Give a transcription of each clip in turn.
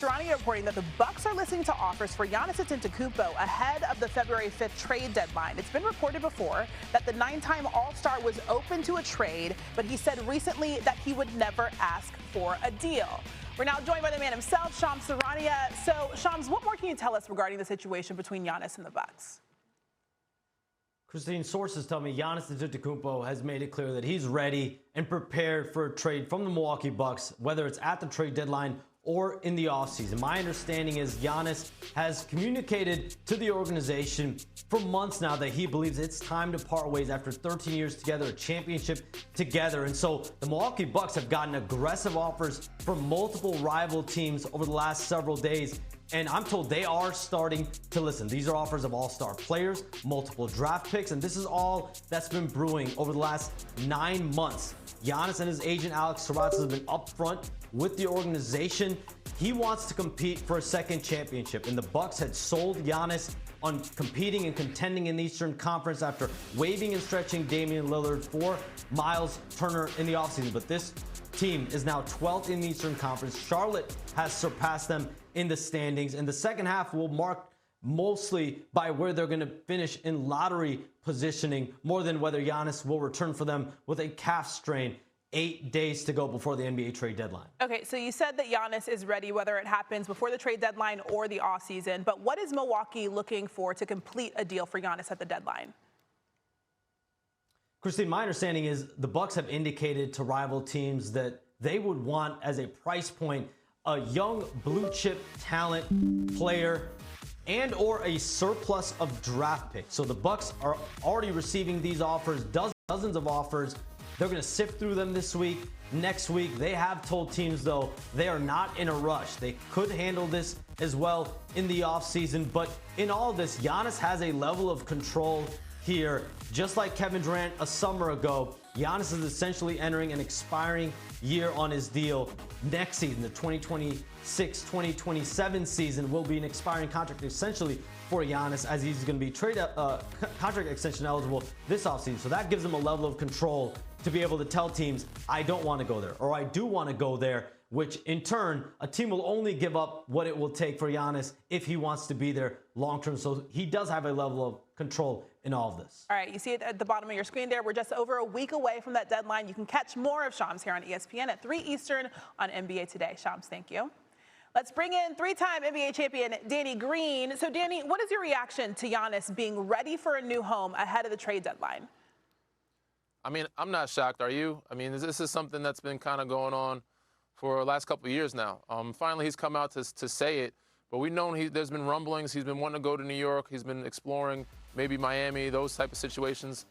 Charania reporting that the Bucks are listening to offers for Giannis Antetokounmpo ahead of the February 5th trade deadline. It's been reported before that the 9-time All-Star was open to a trade, but he said recently that he would never ask for a deal. We're now joined by the man himself, Charania. So, Shams, what more can you tell us regarding the situation between Giannis and the Bucks? Christine, sources tell me Giannis Antetokounmpo has made it clear that he's ready and prepared for a trade from the Milwaukee Bucks, whether it's at the trade deadline or in the offseason. My understanding is Giannis has communicated to the organization for months now that he believes it's time to part ways after 13 years together, a championship together. And so the Milwaukee Bucks have gotten aggressive offers from multiple rival teams over the last several days. And I'm told they are starting to listen. These are offers of all-star players, multiple draft picks, and this is all that's been brewing over the last 9 months. Giannis and his agent, Alex Saratsas, have been upfront with the organization. He wants to compete for a second championship, and the Bucks had sold Giannis on competing and contending in the Eastern Conference after waiving and stretching Damian Lillard for Miles Turner in the offseason. But this team is now 12th in the Eastern Conference. Charlotte has surpassed them in the standings, and the second half will mark mostly by where they're going to finish in lottery positioning more than whether Giannis will return for them with a calf strain 8 days to go before the NBA trade deadline. Okay, so you said that Giannis is ready whether it happens before the trade deadline or the offseason, but what is Milwaukee looking for to complete a deal for Giannis at the deadline? Christine, my understanding is the Bucks have indicated to rival teams that they would want as a price point a young blue chip talent player and or a surplus of draft picks. So the Bucks are already receiving these offers, dozens of offers. They're going to sift through them this week, next week. They have told teams, though, they are not in a rush. They could handle this as well in the offseason. But in all this, Giannis has a level of control here. Just like Kevin Durant a summer ago, Giannis is essentially entering an expiring year on his deal. Next season, the 2026-2027 season, will be an expiring contract essentially for Giannis, as he's going to be contract extension eligible this offseason. So that gives him a level of control to be able to tell teams, I don't want to go there, or I do want to go there, which in turn, a team will only give up what it will take for Giannis if he wants to be there long term. So he does have a level of control in all of this. All right, you see it at the bottom of your screen there. We're just over a week away from that deadline. You can catch more of Shams here on ESPN at 3 Eastern on NBA Today. Shams, thank you. Let's bring in 3-time NBA champion Danny Green. So, Danny, what is your reaction to Giannis being ready for a new home ahead of the trade deadline? I mean, I'm not shocked. Are you? I mean, this is something that's been kind of going on for the last couple of years now. Finally, he's come out to say it. But we've known there's been rumblings. He's been wanting to go to New York. He's been exploring maybe Miami, those type of situations.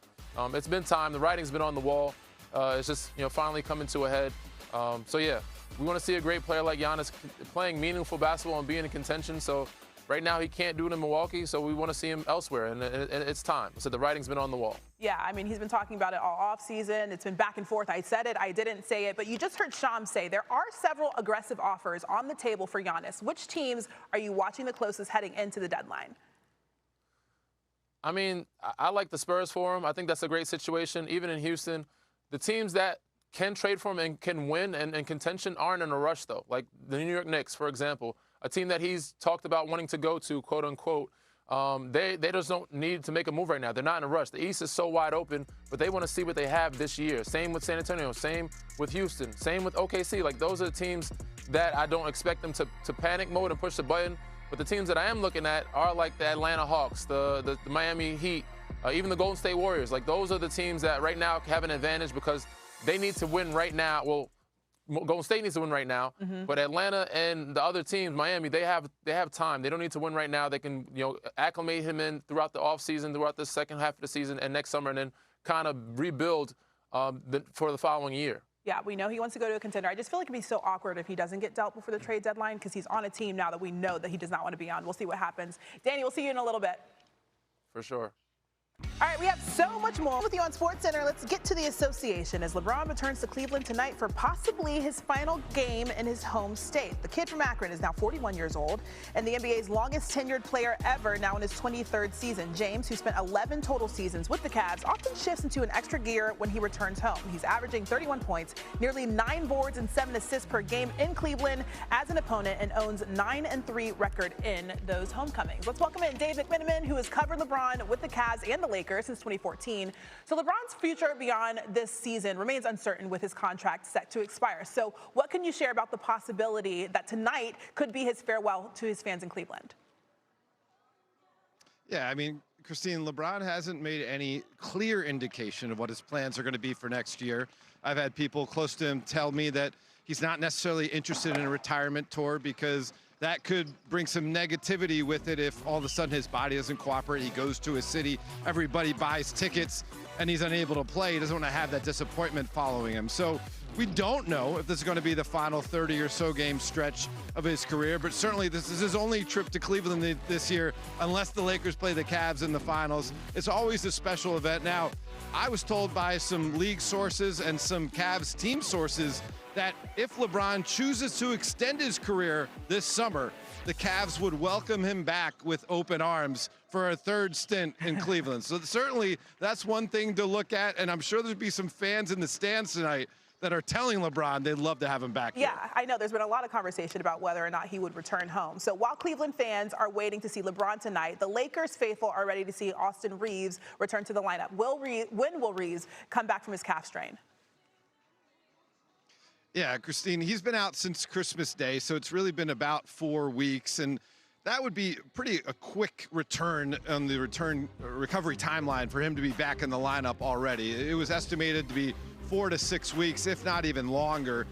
It's been time. The writing's been on the wall. It's just, finally coming to a head. So, yeah, we want to see a great player like Giannis playing meaningful basketball and being in contention. So right now he can't do it in Milwaukee, so we want to see him elsewhere, and it's time. So the writing's been on the wall. Yeah, I mean, he's been talking about it all offseason. It's been back and forth. I said it, I didn't say it, but you just heard Shams say there are several aggressive offers on the table for Giannis. Which teams are you watching the closest heading into the deadline? I mean, I like the Spurs for him. I think that's a great situation. Even in Houston, the teams that can trade for him and can win and contention aren't in a rush, though. Like the New York Knicks, for example, a team that he's talked about wanting to go to, quote unquote. They just don't need to make a move right now. They're not in a rush. The East is so wide open, but they want to see what they have this year. Same with San Antonio, same with Houston, same with OKC. Like, those are the teams that I don't expect them to panic mode and push the button. But the teams that I am looking at are like the Atlanta Hawks, the Miami Heat, even the Golden State Warriors. Like, those are the teams that right now have an advantage because they need to win right now. Well, Golden State needs to win right now, but Atlanta and the other teams, Miami, they have time. They don't need to win right now. They can, acclimate him in throughout the offseason, throughout the second half of the season and next summer, and then kind of rebuild for the following year. Yeah, we know he wants to go to a contender. I just feel like it'd be so awkward if he doesn't get dealt before the trade deadline because he's on a team now that we know that he does not want to be on. We'll see what happens. Danny, we'll see you in a little bit. For sure. All right, we have so much more with you on SportsCenter. Let's get to the association as LeBron returns to Cleveland tonight for possibly his final game in his home state. The kid from Akron is now 41 years old and the NBA's longest tenured player ever, now in his 23rd season. James, who spent 11 total seasons with the Cavs, often shifts into an extra gear when he returns home. He's averaging 31 points, nearly 9 boards and 7 assists per game in Cleveland as an opponent, and owns 9-3 record in those homecomings. Let's welcome in Dave McMenamin, who has covered LeBron with the Cavs and the Lakers since 2014. So LeBron's future beyond this season remains uncertain with his contract set to expire. So what can you share about the possibility that tonight could be his farewell to his fans in Cleveland? Yeah, I mean, Christine, LeBron hasn't made any clear indication of what his plans are going to be for next year. I've had people close to him tell me that he's not necessarily interested in a retirement tour because that could bring some negativity with it if all of a sudden his body doesn't cooperate. He goes to a city, everybody buys tickets, and he's unable to play. He doesn't want to have that disappointment following him. So we don't know if this is going to be the final 30 or so game stretch of his career, but certainly this is his only trip to Cleveland this year, unless the Lakers play the Cavs in the finals. It's always a special event. Now, I was told by some league sources and some Cavs team sources that if LeBron chooses to extend his career this summer, the Cavs would welcome him back with open arms for a third stint in Cleveland. So certainly that's one thing to look at, and I'm sure there'd be some fans in the stands tonight that are telling LeBron they'd love to have him back here. Yeah, I know there's been a lot of conversation about whether or not he would return home. So while Cleveland fans are waiting to see LeBron tonight, the Lakers faithful are ready to see Austin Reeves return to the lineup. When will Reeves come back from his calf strain? Yeah, Christine, he's been out since Christmas Day, so it's really been about 4 weeks, and that would be a quick return on the recovery timeline for him to be back in the lineup already. It was estimated to be 4 to 6 weeks, if not even longer.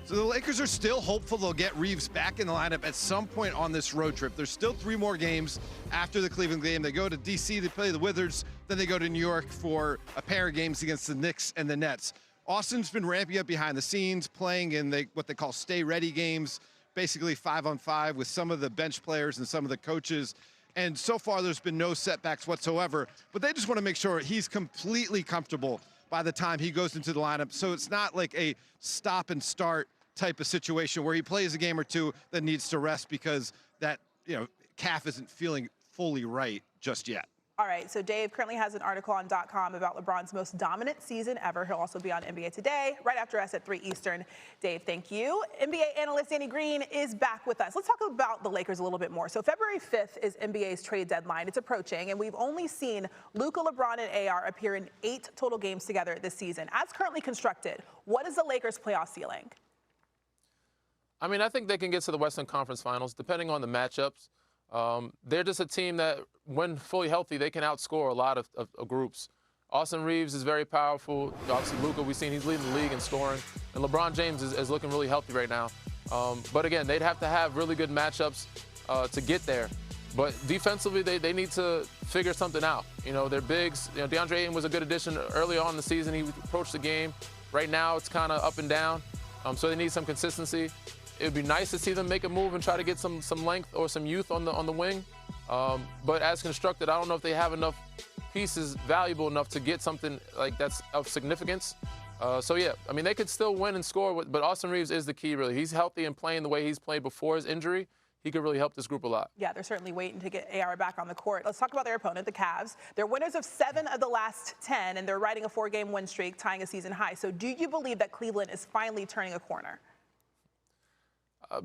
So the Lakers are still hopeful they'll get Reeves back in the lineup at some point on this road trip. There's still 3 more games after the Cleveland game. They go to D.C. to play the Wizards, then they go to New York for a pair of games against the Knicks and the Nets. Austin's been ramping up behind the scenes, playing in what they call stay-ready games, basically 5-on-5 with some of the bench players and some of the coaches. And so far, there's been no setbacks whatsoever. But they just want to make sure he's completely comfortable by the time he goes into the lineup. So it's not like a stop-and-start type of situation where he plays a game or two that needs to rest because that calf isn't feeling fully right just yet. All right, so Dave currently has an article on .com about LeBron's most dominant season ever. He'll also be on NBA Today right after us at 3 Eastern. Dave, thank you. NBA analyst Danny Green is back with us. Let's talk about the Lakers a little bit more. So February 5th is NBA's trade deadline. It's approaching, and we've only seen Luka, LeBron, and AR appear in 8 total games together this season. As currently constructed, what is the Lakers' playoff ceiling? I mean, I think they can get to the Western Conference Finals, depending on the matchups. They're just a team that, when fully healthy, they can outscore a lot of groups. Austin Reeves is very powerful. Obviously, Luka, we've seen he's leading the league in scoring. And LeBron James is looking really healthy right now. But again, they'd have to have really good matchups to get there. But defensively, they need to figure something out. Their bigs, DeAndre Ayton was a good addition early on in the season. He approached the game. Right now, it's kind of up and down. So they need some consistency. It would be nice to see them make a move and try to get some length or some youth on the wing. But as constructed, I don't know if they have enough pieces valuable enough to get something like that's of significance. So yeah, I mean, they could still win and score, but Austin Reeves is the key, really. He's healthy and playing the way he's played before his injury. He could really help this group a lot. Yeah, they're certainly waiting to get AR back on the court. Let's talk about their opponent, the Cavs. They're winners of 7 of the last 10, and they're riding a 4-game win streak, tying a season high. So do you believe that Cleveland is finally turning a corner?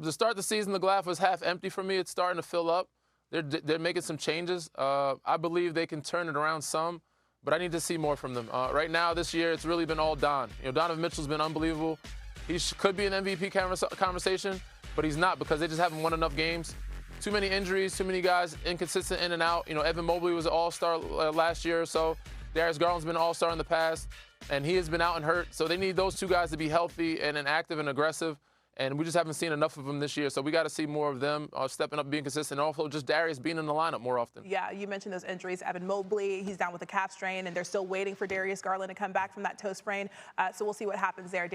To start the season, the glass was half empty for me. It's starting to fill up. They're making some changes. I believe they can turn it around some, but I need to see more from them. Right now, this year, it's really been all Don. Donovan Mitchell's been unbelievable. He could be an MVP conversation, but he's not because they just haven't won enough games. Too many injuries, too many guys inconsistent in and out. Evan Mobley was an all-star last year or so. Darius Garland's been an all-star in the past, and he has been out and hurt. So they need those 2 guys to be healthy and active and aggressive. And we just haven't seen enough of them this year. So we got to see more of them stepping up, being consistent, and also just Darius being in the lineup more often. Yeah, you mentioned those injuries. Evan Mobley, he's down with a calf strain, and they're still waiting for Darius Garland to come back from that toe sprain. So we'll see what happens there.